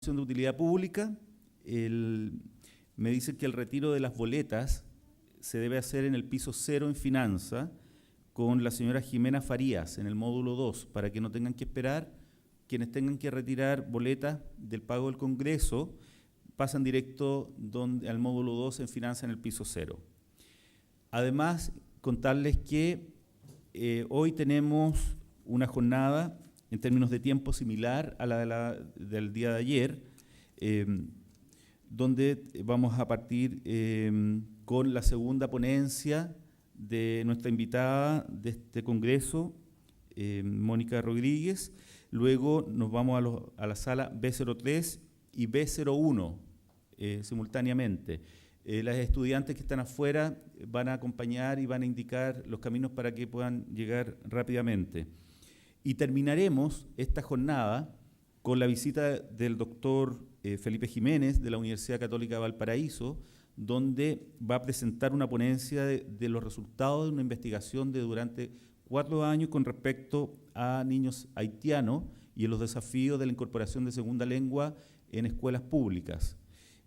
de utilidad pública. Me dicen que el retiro de las boletas se debe hacer en el piso 0 en finanza con la señora Jimena Farías en el módulo 2, para que no tengan que esperar. Quienes tengan que retirar boletas del pago del Congreso pasan directo al módulo 2 en finanza en el piso 0. Además, contarles que hoy tenemos una jornada en términos de tiempo similar a la del día de ayer, donde vamos a partir con la segunda ponencia de nuestra invitada de este congreso, Mónica Rodríguez. Luego nos vamos a la sala B03 y B01 simultáneamente. Las estudiantes que están afuera van a acompañar y van a indicar los caminos para que puedan llegar rápidamente. Y terminaremos esta jornada con la visita del doctor Felipe Jiménez de la Universidad Católica de Valparaíso, donde va a presentar una ponencia de los resultados de una investigación de durante 4 años con respecto a niños haitianos y en los desafíos de la incorporación de segunda lengua en escuelas públicas.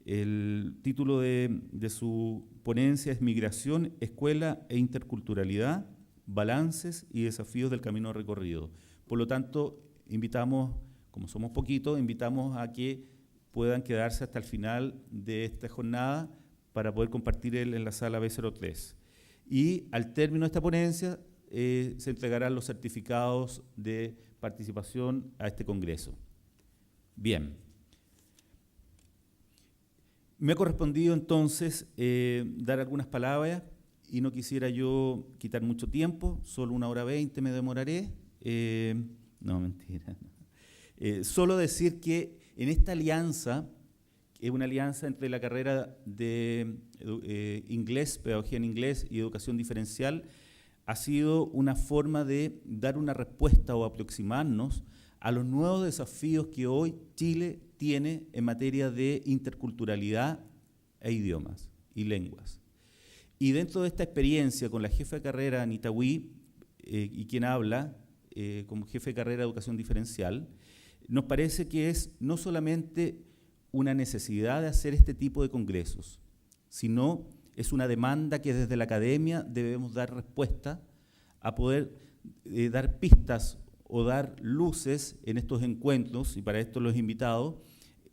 El título de su ponencia es Migración, Escuela e Interculturalidad, Balances y Desafíos del Camino Recorrido. Por lo tanto, invitamos, como somos poquitos, invitamos a que puedan quedarse hasta el final de esta jornada para poder compartir en la sala B03. Y al término de esta ponencia se entregarán los certificados de participación a este congreso. Bien. Me ha correspondido entonces dar algunas palabras y no quisiera yo quitar mucho tiempo, solo 1 hora 20 me demoraré. No, mentira. Solo decir que en esta alianza, es una alianza entre la carrera de inglés, pedagogía en inglés y educación diferencial, ha sido una forma de dar una respuesta o aproximarnos a los nuevos desafíos que hoy Chile tiene en materia de interculturalidad e idiomas y lenguas. Y dentro de esta experiencia con la jefa de carrera Anita Huy, y quien habla como jefe de carrera de educación diferencial, nos parece que es no solamente una necesidad de hacer este tipo de congresos, sino es una demanda que desde la academia debemos dar respuesta a poder dar pistas o dar luces en estos encuentros, y para esto los invitados,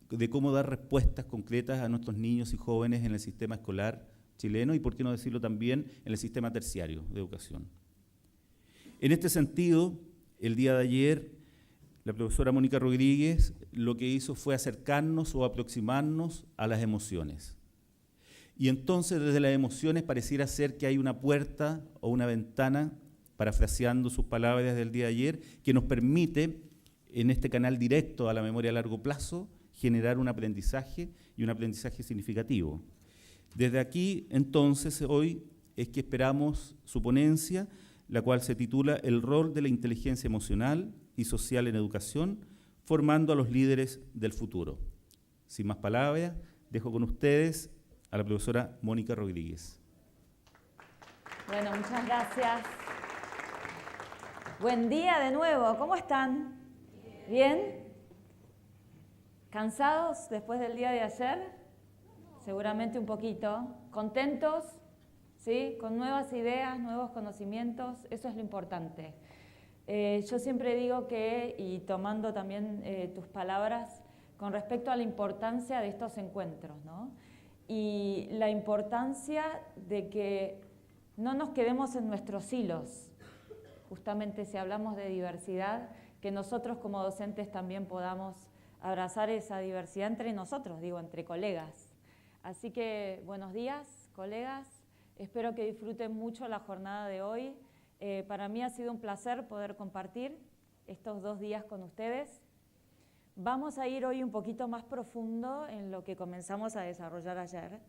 de cómo dar respuestas concretas a nuestros niños y jóvenes en el sistema escolar chileno y, por qué no decirlo también, en el sistema terciario de educación. En este sentido, el día de ayer, la profesora Mónica Rodríguez lo que hizo fue acercarnos o aproximarnos a las emociones. Y entonces, desde las emociones, pareciera ser que hay una puerta o una ventana, parafraseando sus palabras del día de ayer, que nos permite, en este canal directo a la memoria a largo plazo, generar un aprendizaje y un aprendizaje significativo. Desde aquí, entonces, hoy es que esperamos su ponencia, la cual se titula El rol de la inteligencia emocional y social en educación, formando a los líderes del futuro. Sin más palabras, dejo con ustedes a la profesora Mónica Rodríguez. Bueno, muchas gracias. Buen día de nuevo, ¿cómo están? ¿Bien? ¿Cansados después del día de ayer? Seguramente un poquito. ¿Contentos? ¿Sí? Con nuevas ideas, nuevos conocimientos, eso es lo importante. Yo siempre digo que, y tomando también tus palabras, con respecto a la importancia de estos encuentros, ¿no? Y la importancia de que no nos quedemos en nuestros hilos. Justamente si hablamos de diversidad, que nosotros como docentes también podamos abrazar esa diversidad entre nosotros, digo, entre colegas. Así que buenos días, colegas. Espero que disfruten mucho la jornada de hoy. Para mí ha sido un placer poder compartir estos 2 días con ustedes. Vamos a ir hoy un poquito más profundo en lo que comenzamos a desarrollar ayer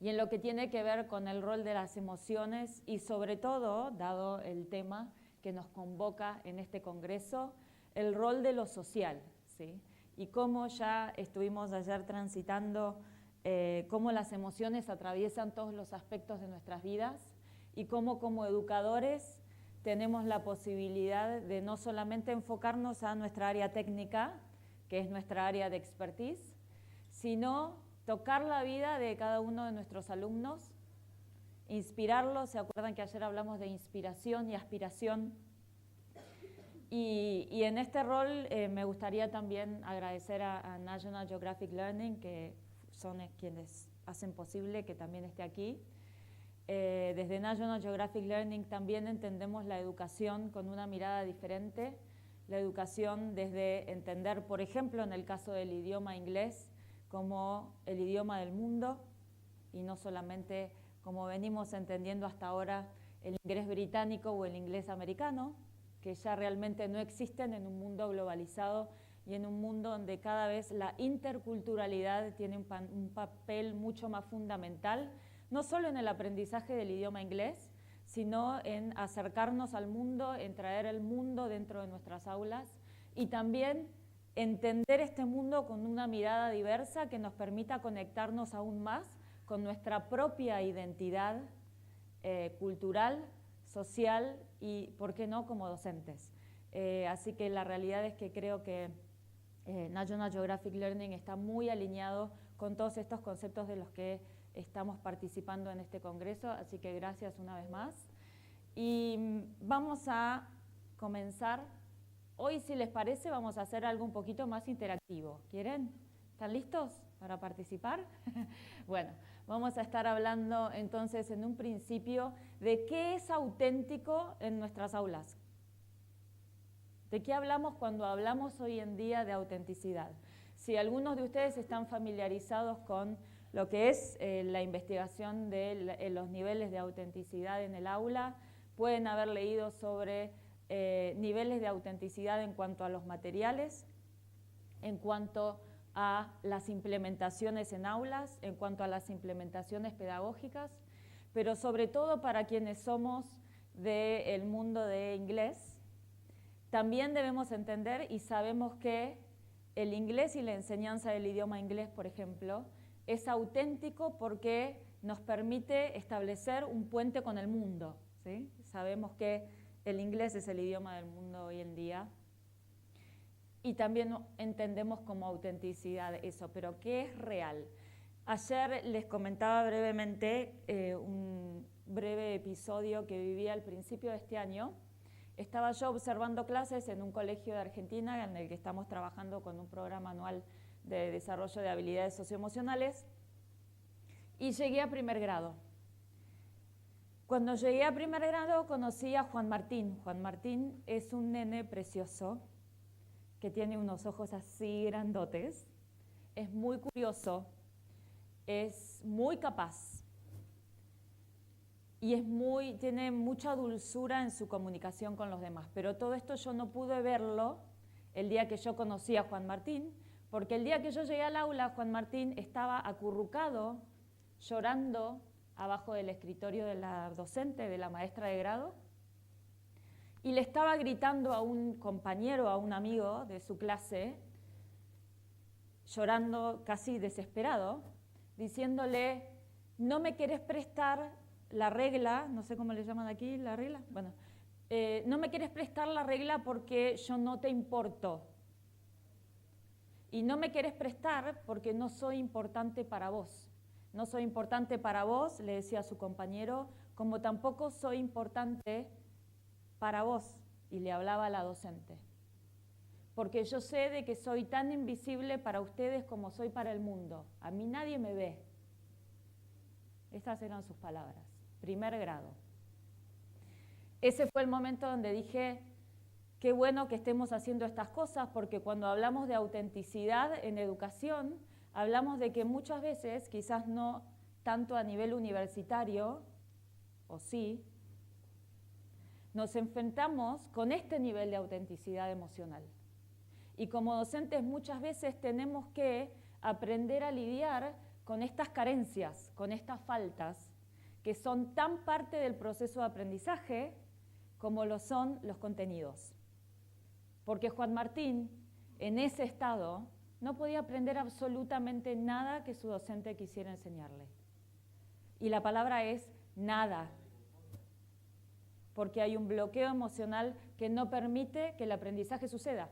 y en lo que tiene que ver con el rol de las emociones y sobre todo, dado el tema que nos convoca en este congreso, el rol de lo social, ¿sí? Y cómo ya estuvimos ayer transitando cómo las emociones atraviesan todos los aspectos de nuestras vidas y cómo como educadores tenemos la posibilidad de no solamente enfocarnos a nuestra área técnica, que es nuestra área de expertise, sino tocar la vida de cada uno de nuestros alumnos, inspirarlos. ¿Se acuerdan que ayer hablamos de inspiración y aspiración? Y en este rol me gustaría también agradecer a National Geographic Learning, que son quienes hacen posible que también esté aquí. Desde National Geographic Learning también entendemos la educación con una mirada diferente. La educación desde entender, por ejemplo, en el caso del idioma inglés, como el idioma del mundo, y no solamente como venimos entendiendo hasta ahora el inglés británico o el inglés americano, que ya realmente no existen en un mundo globalizado y en un mundo donde cada vez la interculturalidad tiene un papel mucho más fundamental, no solo en el aprendizaje del idioma inglés, sino en acercarnos al mundo, en traer el mundo dentro de nuestras aulas y también entender este mundo con una mirada diversa que nos permita conectarnos aún más con nuestra propia identidad cultural, social y, ¿por qué no?, como docentes. Así que la realidad es que creo que National Geographic Learning está muy alineado con todos estos conceptos de los que estamos participando en este congreso, así que gracias una vez más. Y vamos a comenzar. Hoy, si les parece, vamos a hacer algo un poquito más interactivo. ¿Quieren? ¿Están listos para participar? Bueno, vamos a estar hablando entonces en un principio de qué es auténtico en nuestras aulas. ¿De qué hablamos cuando hablamos hoy en día de autenticidad? Si algunos de ustedes están familiarizados con lo que es la investigación de los niveles de autenticidad en el aula, pueden haber leído sobre niveles de autenticidad en cuanto a los materiales, en cuanto a las implementaciones en aulas, en cuanto a las implementaciones pedagógicas, pero sobre todo para quienes somos del mundo de inglés, también debemos entender y sabemos que el inglés y la enseñanza del idioma inglés, por ejemplo, es auténtico porque nos permite establecer un puente con el mundo, ¿sí? Sabemos que el inglés es el idioma del mundo hoy en día y también entendemos como autenticidad eso, pero ¿qué es real? Ayer les comentaba brevemente un breve episodio que viví al principio de este año. Estaba yo observando clases en un colegio de Argentina en el que estamos trabajando con un programa anual de desarrollo de habilidades socioemocionales y llegué a primer grado. Cuando llegué a primer grado conocí a Juan Martín. Juan Martín es un nene precioso que tiene unos ojos así grandotes, es muy curioso, es muy capaz y tiene mucha dulzura en su comunicación con los demás. Pero todo esto yo no pude verlo el día que yo conocí a Juan Martín, porque el día que yo llegué al aula, Juan Martín estaba acurrucado, llorando, abajo del escritorio de la docente, de la maestra de grado, y le estaba gritando a un compañero, a un amigo de su clase, llorando casi desesperado, diciéndole, no me querés prestar la regla, no sé cómo le llaman aquí, la regla, bueno, no me querés prestar la regla porque yo no te importo. Y no me querés prestar porque no soy importante para vos. No soy importante para vos, le decía a su compañero, como tampoco soy importante para vos. Y le hablaba a la docente. Porque yo sé de que soy tan invisible para ustedes como soy para el mundo. A mí nadie me ve. Estas eran sus palabras. Primer grado. Ese fue el momento donde dije, qué bueno que estemos haciendo estas cosas, porque cuando hablamos de autenticidad en educación, hablamos de que muchas veces, quizás no tanto a nivel universitario, o sí, nos enfrentamos con este nivel de autenticidad emocional. Y como docentes muchas veces tenemos que aprender a lidiar con estas carencias, con estas faltas, que son tan parte del proceso de aprendizaje como lo son los contenidos. Porque Juan Martín, en ese estado, no podía aprender absolutamente nada que su docente quisiera enseñarle. Y la palabra es nada. Porque hay un bloqueo emocional que no permite que el aprendizaje suceda.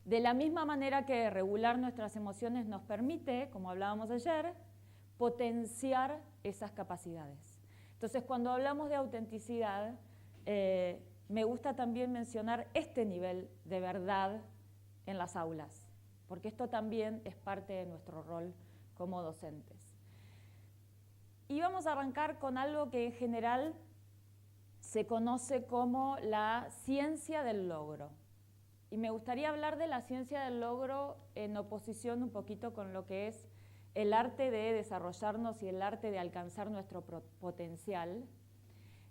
De la misma manera que regular nuestras emociones nos permite, como hablábamos ayer, potenciar esas capacidades. Entonces, cuando hablamos de autenticidad, me gusta también mencionar este nivel de verdad en las aulas, porque esto también es parte de nuestro rol como docentes. Y vamos a arrancar con algo que en general se conoce como la ciencia del logro. Y me gustaría hablar de la ciencia del logro en oposición un poquito con lo que es el arte de desarrollarnos y el arte de alcanzar nuestro potencial.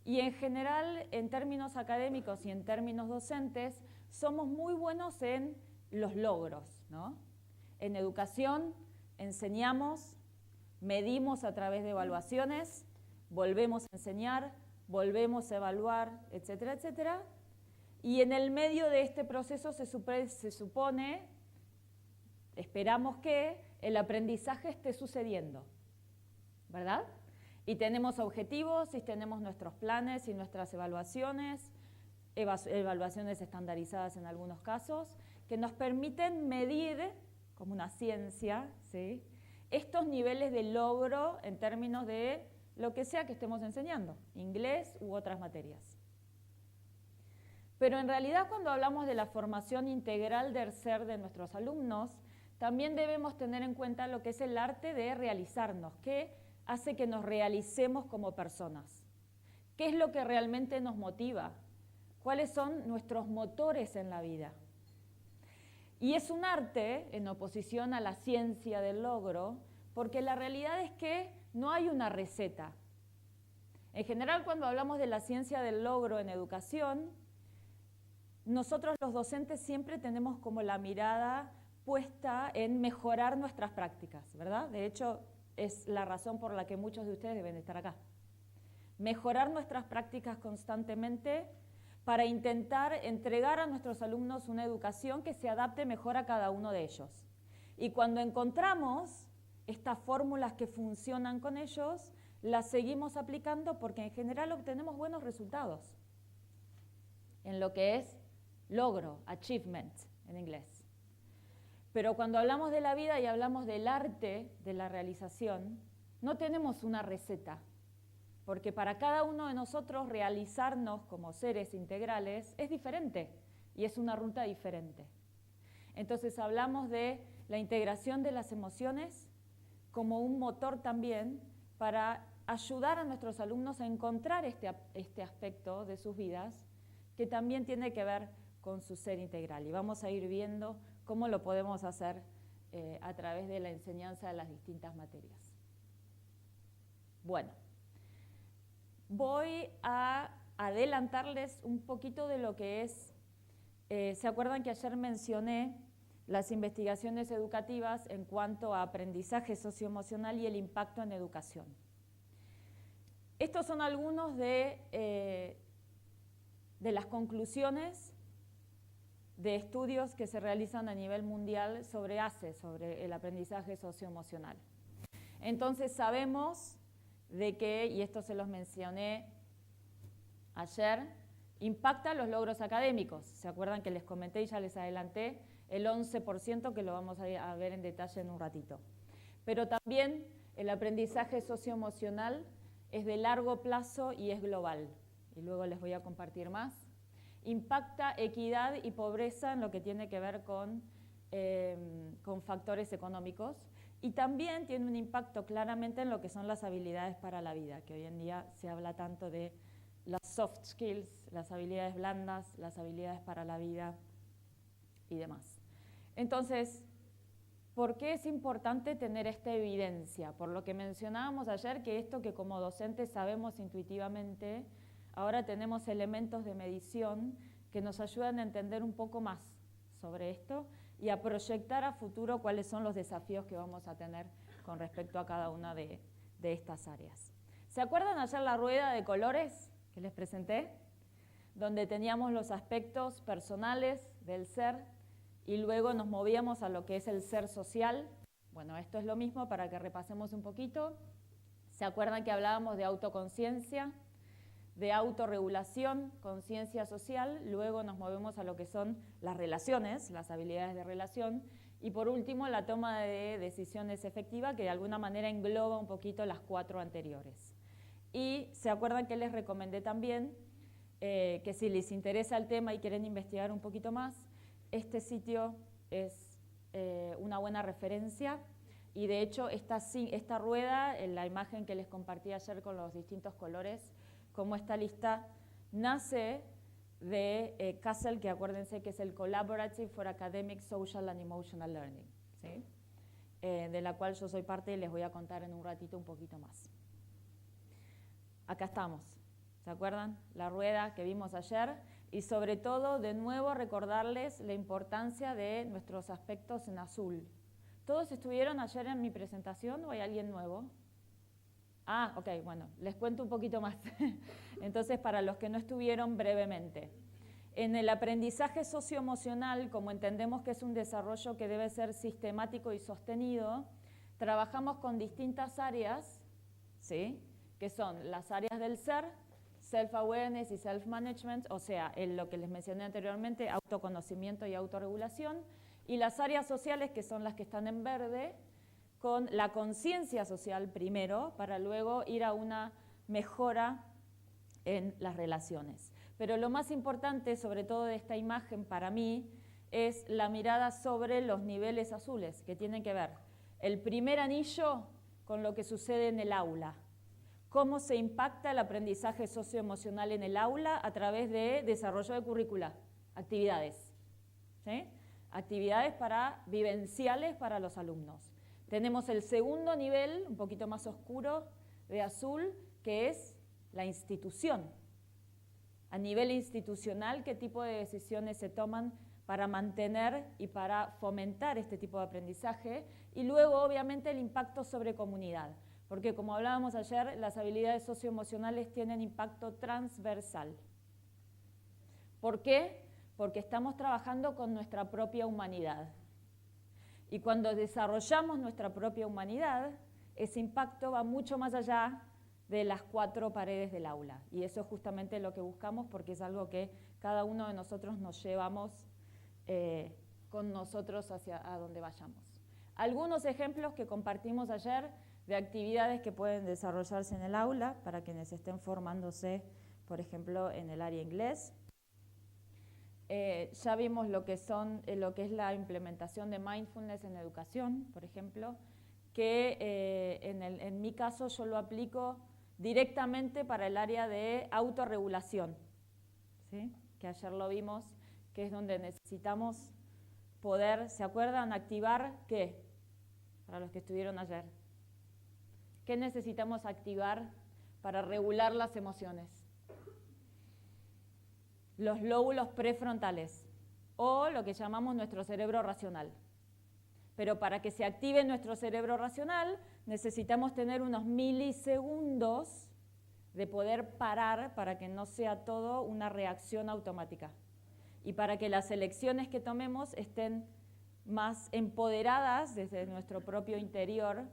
Y en general, en términos académicos y en términos docentes, somos muy buenos en los logros, ¿no? En educación enseñamos, medimos a través de evaluaciones, volvemos a enseñar, volvemos a evaluar, etcétera, etcétera. Y en el medio de este proceso se supone, esperamos que el aprendizaje esté sucediendo, ¿verdad? Y tenemos objetivos y tenemos nuestros planes y nuestras evaluaciones, evaluaciones estandarizadas en algunos casos, que nos permiten medir, como una ciencia, ¿sí?, estos niveles de logro en términos de lo que sea que estemos enseñando, inglés u otras materias. Pero en realidad, cuando hablamos de la formación integral del ser de nuestros alumnos, también debemos tener en cuenta lo que es el arte de realizarnos, que hace que nos realicemos como personas. ¿Qué es lo que realmente nos motiva? ¿Cuáles son nuestros motores en la vida? Y es un arte en oposición a la ciencia del logro, porque la realidad es que no hay una receta. En general, cuando hablamos de la ciencia del logro en educación, nosotros los docentes siempre tenemos como la mirada puesta en mejorar nuestras prácticas, ¿verdad? De hecho, es la razón por la que muchos de ustedes deben estar acá. Mejorar nuestras prácticas constantemente para intentar entregar a nuestros alumnos una educación que se adapte mejor a cada uno de ellos. Y cuando encontramos estas fórmulas que funcionan con ellos, las seguimos aplicando porque en general obtenemos buenos resultados en lo que es logro, achievement en inglés. Pero cuando hablamos de la vida y hablamos del arte de la realización, no tenemos una receta, porque para cada uno de nosotros realizarnos como seres integrales es diferente y es una ruta diferente. Entonces hablamos de la integración de las emociones como un motor también para ayudar a nuestros alumnos a encontrar este aspecto de sus vidas que también tiene que ver con su ser integral. Y vamos a ir viendo cómo lo podemos hacer a través de la enseñanza de las distintas materias. Bueno, voy a adelantarles un poquito de lo que es, ¿se acuerdan que ayer mencioné las investigaciones educativas en cuanto a aprendizaje socioemocional y el impacto en educación? Estos son algunos de las conclusiones de estudios que se realizan a nivel mundial sobre ACE, sobre el aprendizaje socioemocional. Entonces sabemos de que, y esto se los mencioné ayer, impacta los logros académicos. ¿Se acuerdan que les comenté y ya les adelanté el 11% que lo vamos a ver en detalle en un ratito? Pero también el aprendizaje socioemocional es de largo plazo y es global. Y luego les voy a compartir más. Impacta equidad y pobreza en lo que tiene que ver con factores económicos y también tiene un impacto claramente en lo que son las habilidades para la vida, que hoy en día se habla tanto de las soft skills, las habilidades blandas, las habilidades para la vida y demás. Entonces, ¿por qué es importante tener esta evidencia? Por lo que mencionábamos ayer, que esto que como docentes sabemos intuitivamente, ahora tenemos elementos de medición que nos ayudan a entender un poco más sobre esto y a proyectar a futuro cuáles son los desafíos que vamos a tener con respecto a cada una de estas áreas. ¿Se acuerdan ayer la rueda de colores que les presenté? Donde teníamos los aspectos personales del ser y luego nos movíamos a lo que es el ser social. Bueno, esto es lo mismo para que repasemos un poquito. ¿Se acuerdan que hablábamos de autoconciencia, de autorregulación, conciencia social, luego nos movemos a lo que son las relaciones, las habilidades de relación, y por último la toma de decisiones efectiva, que de alguna manera engloba un poquito las 4 anteriores. Y se acuerdan que les recomendé también que si les interesa el tema y quieren investigar un poquito más, este sitio es una buena referencia. Y de hecho esta rueda, en la imagen que les compartí ayer con los distintos colores, como esta lista nace de CASEL, que acuérdense que es el Collaborative for Academic, Social and Emotional Learning, ¿sí? De la cual yo soy parte y les voy a contar en un ratito un poquito más. Acá estamos, ¿se acuerdan? La rueda que vimos ayer, y sobre todo, de nuevo, recordarles la importancia de nuestros aspectos en azul. ¿Todos estuvieron ayer en mi presentación o hay alguien nuevo? Ah, ok, bueno, les cuento un poquito más. Entonces, para los que no estuvieron, brevemente. En el aprendizaje socioemocional, como entendemos que es un desarrollo que debe ser sistemático y sostenido, trabajamos con distintas áreas, ¿sí?, que son las áreas del ser, self-awareness y self-management, o sea, en lo que les mencioné anteriormente, autoconocimiento y autorregulación, y las áreas sociales, que son las que están en verde, con la conciencia social primero, para luego ir a una mejora en las relaciones. Pero lo más importante, sobre todo de esta imagen para mí, es la mirada sobre los niveles azules, que tienen que ver el primer anillo con lo que sucede en el aula. Cómo se impacta el aprendizaje socioemocional en el aula a través de desarrollo de currícula, actividades, ¿sí? Actividades vivenciales para los alumnos. Tenemos el segundo nivel, un poquito más oscuro, de azul, que es la institución. A nivel institucional, ¿qué tipo de decisiones se toman para mantener y para fomentar este tipo de aprendizaje? Y luego, obviamente, el impacto sobre comunidad. Porque, como hablábamos ayer, las habilidades socioemocionales tienen impacto transversal. ¿Por qué? Porque estamos trabajando con nuestra propia humanidad. Y cuando desarrollamos nuestra propia humanidad, ese impacto va mucho más allá de las 4 paredes del aula. Y eso es justamente lo que buscamos, porque es algo que cada uno de nosotros nos llevamos con nosotros hacia a donde vayamos. Algunos ejemplos que compartimos ayer de actividades que pueden desarrollarse en el aula para quienes estén formándose, por ejemplo, en el área inglés. Ya vimos lo que es la implementación de mindfulness en educación, por ejemplo, que en mi caso yo lo aplico directamente para el área de autorregulación, ¿sí? Que ayer lo vimos, que es donde necesitamos poder, ¿se acuerdan? Activar, ¿qué? Para los que estuvieron ayer. ¿Qué necesitamos activar para regular las emociones? Los lóbulos prefrontales, o lo que llamamos nuestro cerebro racional. Pero para que se active nuestro cerebro racional, necesitamos tener unos milisegundos de poder parar para que no sea todo una reacción automática. Y para que las elecciones que tomemos estén más empoderadas desde nuestro propio interior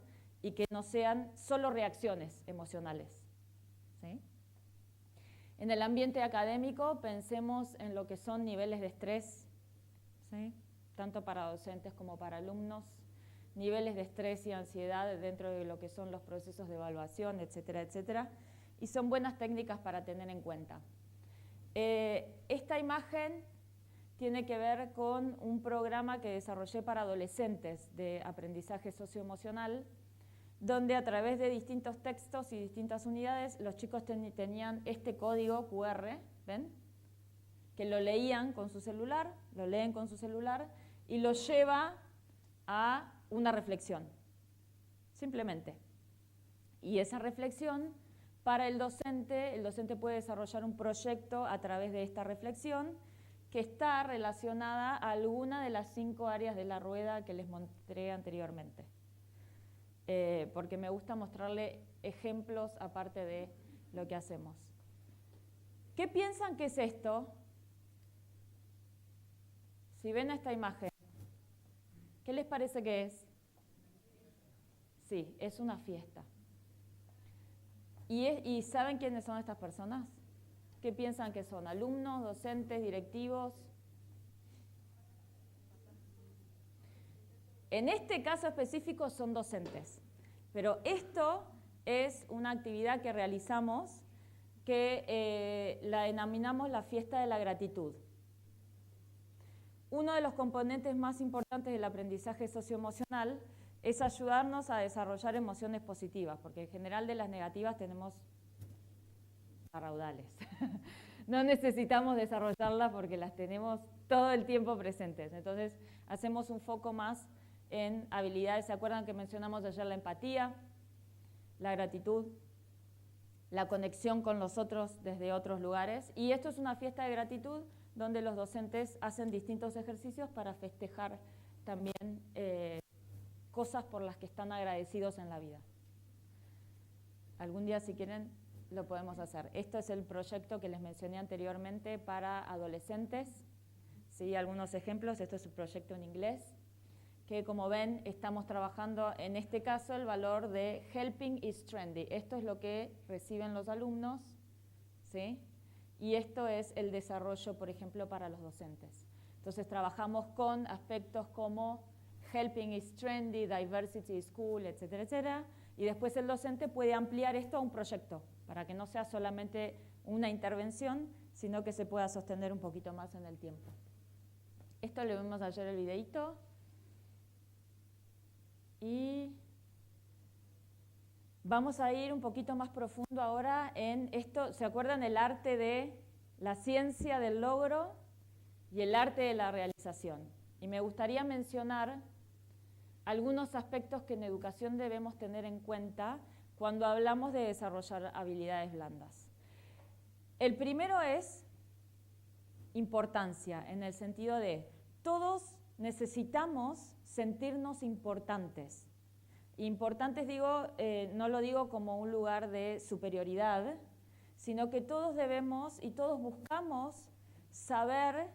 y que no sean solo reacciones emocionales, ¿sí? En el ambiente académico pensemos en lo que son niveles de estrés, ¿sí? Tanto para docentes como para alumnos, niveles de estrés y ansiedad dentro de lo que son los procesos de evaluación, etcétera, etcétera, y son buenas técnicas para tener en cuenta. Esta imagen tiene que ver con un programa que desarrollé para adolescentes de aprendizaje socioemocional, donde a través de distintos textos y distintas unidades los chicos tenían este código QR, ¿ven? Que lo leían con su celular, lo leen con su celular y lo lleva a una reflexión, simplemente. Y esa reflexión, para el docente puede desarrollar un proyecto a través de esta reflexión que está relacionada a alguna de las 5 áreas de la rueda que les mostré anteriormente. Porque me gusta mostrarle ejemplos aparte de lo que hacemos. ¿Qué piensan que es esto? Si ven esta imagen, ¿qué les parece que es? Sí, es una fiesta. ¿Y saben quiénes son estas personas? ¿qué piensan que son? ¿Alumnos, docentes, directivos? En este caso específico son docentes, pero esto es una actividad que realizamos que la denominamos la fiesta de la gratitud. Uno de los componentes más importantes del aprendizaje socioemocional es ayudarnos a desarrollar emociones positivas, porque en general de las negativas tenemos a raudales. No necesitamos desarrollarlas porque las tenemos todo el tiempo presentes. Entonces hacemos un foco más en habilidades. ¿Se acuerdan que mencionamos ayer la empatía, la gratitud, la conexión con los otros desde otros lugares? Y esto es una fiesta de gratitud donde los docentes hacen distintos ejercicios para festejar también cosas por las que están agradecidos en la vida. Algún día, si quieren, lo podemos hacer. Esto es el proyecto que les mencioné anteriormente para adolescentes. ¿Sí? Algunos ejemplos. Esto es un proyecto en inglés, que como ven estamos trabajando en este caso el valor de helping is trendy. Esto es lo que reciben los alumnos, ¿sí? Y esto es el desarrollo, por ejemplo, para los docentes. Entonces trabajamos con aspectos como helping is trendy, diversity is cool, etcétera, etcétera. Y después el docente puede ampliar esto a un proyecto, para que no sea solamente una intervención, sino que se pueda sostener un poquito más en el tiempo. Esto lo vimos ayer el videíto. Y vamos a ir un poquito más profundo ahora en esto. ¿Se acuerdan el arte de la ciencia del logro y el arte de la realización? Y me gustaría mencionar algunos aspectos que en educación debemos tener en cuenta cuando hablamos de desarrollar habilidades blandas. El primero es importancia, en el sentido de todos necesitamos sentirnos importantes. Importantes digo, no lo digo como un lugar de superioridad, sino que todos debemos y todos buscamos saber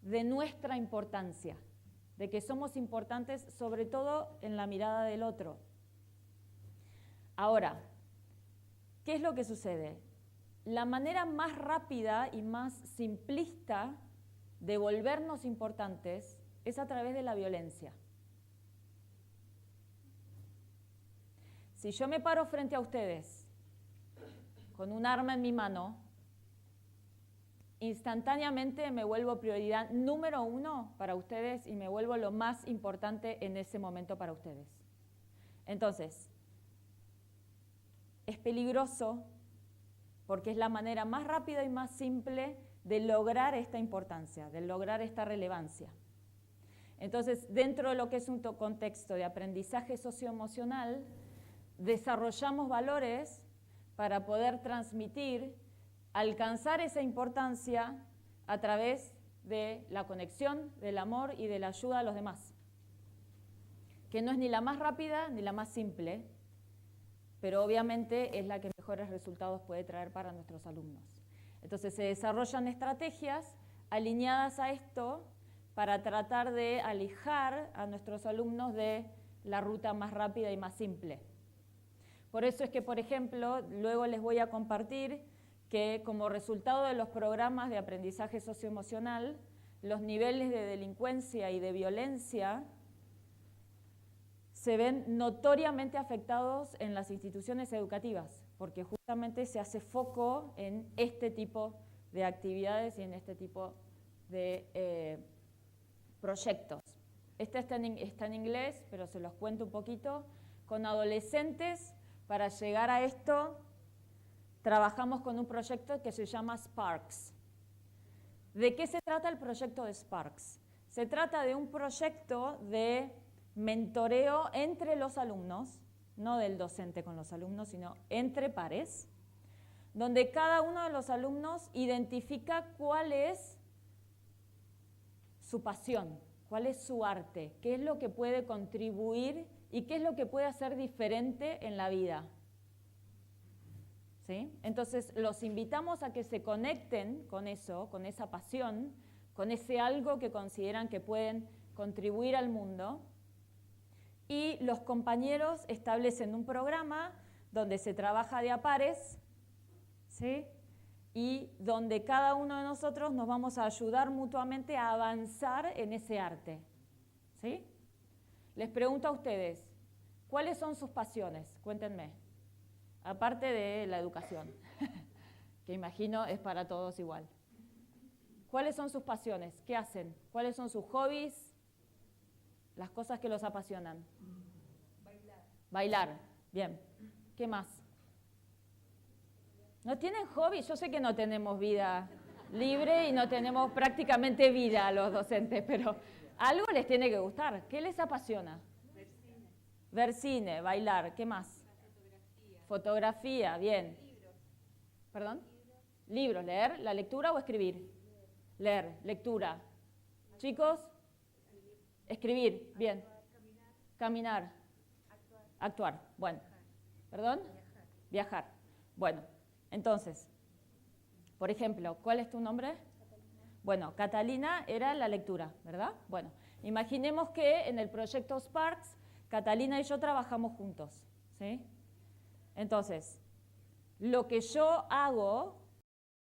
de nuestra importancia, de que somos importantes sobre todo en la mirada del otro. Ahora, ¿qué es lo que sucede? La manera más rápida y más simplista de volvernos importantes es a través de la violencia. Si yo me paro frente a ustedes con un arma en mi mano, instantáneamente me vuelvo prioridad número 1 para ustedes y me vuelvo lo más importante en ese momento para ustedes. Entonces, es peligroso porque es la manera más rápida y más simple de lograr esta importancia, de lograr esta relevancia. Entonces, dentro de lo que es un contexto de aprendizaje socioemocional, desarrollamos valores para poder transmitir, alcanzar esa importancia a través de la conexión, del amor y de la ayuda a los demás, que no es ni la más rápida ni la más simple, pero obviamente es la que mejores resultados puede traer para nuestros alumnos. Entonces se desarrollan estrategias alineadas a esto para tratar de alejar a nuestros alumnos de la ruta más rápida y más simple. Por eso es que, por ejemplo, luego les voy a compartir que como resultado de los programas de aprendizaje socioemocional, los niveles de delincuencia y de violencia se ven notoriamente afectados en las instituciones educativas, porque justamente se hace foco en este tipo de actividades y en este tipo de proyectos. Este está en inglés, pero se los cuento un poquito. Con adolescentes, para llegar a esto, trabajamos con un proyecto que se llama Sparks. ¿De qué se trata el proyecto de Sparks? Se trata de un proyecto de mentoreo entre los alumnos, no del docente con los alumnos, sino entre pares, donde cada uno de los alumnos identifica cuál es su pasión, cuál es su arte, qué es lo que puede contribuir y qué es lo que puede hacer diferente en la vida. ¿Sí? Entonces los invitamos a que se conecten con eso, con esa pasión, con ese algo que consideran que pueden contribuir al mundo, y los compañeros establecen un programa donde se trabaja de a pares, ¿sí? y donde cada uno de nosotros nos vamos a ayudar mutuamente a avanzar en ese arte. ¿Sí? Les pregunto a ustedes, ¿cuáles son sus pasiones? Cuéntenme. Aparte de la educación, que imagino es para todos igual. ¿Cuáles son sus pasiones? ¿Qué hacen? ¿Cuáles son sus hobbies? Las cosas que los apasionan. Bailar. Bailar. Bien. ¿Qué más? ¿No tienen hobbies? Yo sé que no tenemos vida libre y no tenemos prácticamente vida los docentes, pero algo les tiene que gustar. ¿Qué les apasiona? Ver cine. Ver cine, bailar. ¿Qué más? Fotografía. Fotografía, bien. Libros. ¿Perdón? Libros, leer, la lectura o escribir. Leer, lectura. Chicos, escribir, bien. Caminar. Actuar. Bueno. ¿Perdón? Viajar. Bueno, entonces, por ejemplo, ¿cuál es tu nombre? Bueno, Catalina era la lectura, ¿verdad? Bueno, imaginemos que en el proyecto Sparks, Catalina y yo trabajamos juntos, ¿sí? Entonces, lo que yo hago